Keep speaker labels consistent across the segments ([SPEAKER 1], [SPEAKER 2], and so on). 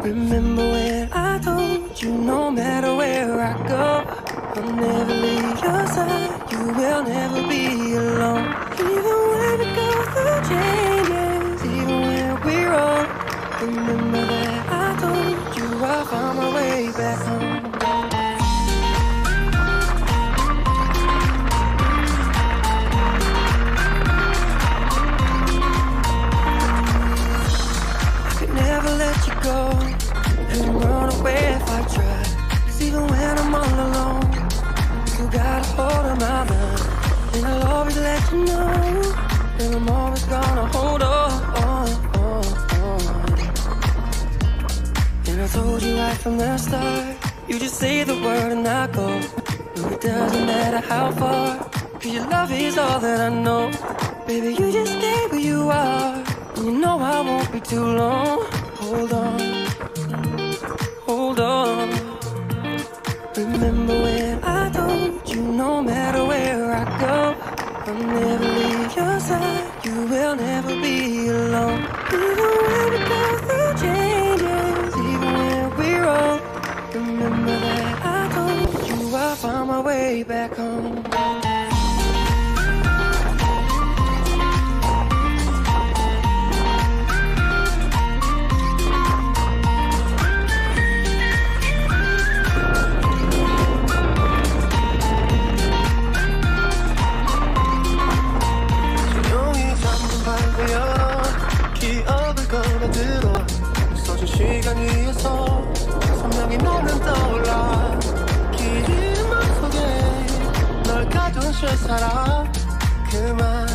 [SPEAKER 1] Remember when I told you no matter where I go, I'll never leave your side, you will never be alone. Even when we go through changes, even when we're wrong, remember that I told you I found my way back home. Never let you go and run away if I try. 'Cause even when I'm all alone, you got a hold of my mind. And I'll always let you know that I'm always gonna hold on. And I told you right from the start, you just say the word and I go. No, it doesn't matter how far, 'cause your love is all that I know. Baby, you just stay where you are, and you know I won't be too long. Hold on, hold on. Remember when I told you no matter where I go, I'll never leave your side, you will never be alone. Even when we go through changes, even when we're wrong, remember that I told you I found my way back home. 시간 위에서 선명히 너는 떠올라. 긴 맘속에 널 가둔 실사람. 그만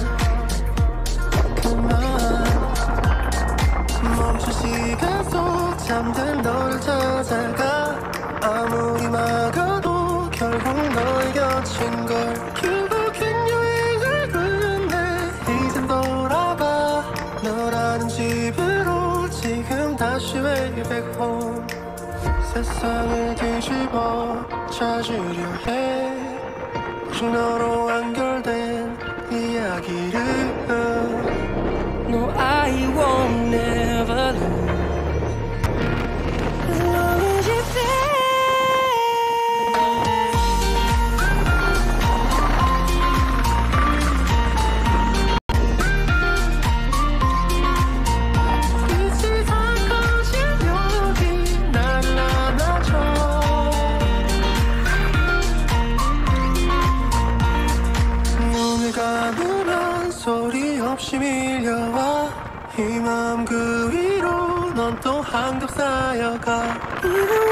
[SPEAKER 1] 멈춘 시간 속 잠든 너를 찾아가. 아무리 막아도 결국 너의 곁인 걸. 결국엔 여행을 끝내 이젠 돌아가 너라는 집으로. 지금 다시 way back home. 세상을 뒤집어 찾으려 해. 오직 너로 완결된 이야기를. No, I won't never lose as long as you're there. 소리 없이 밀려와 이 맘 그 위로 넌 또 한겹 쌓여가. Even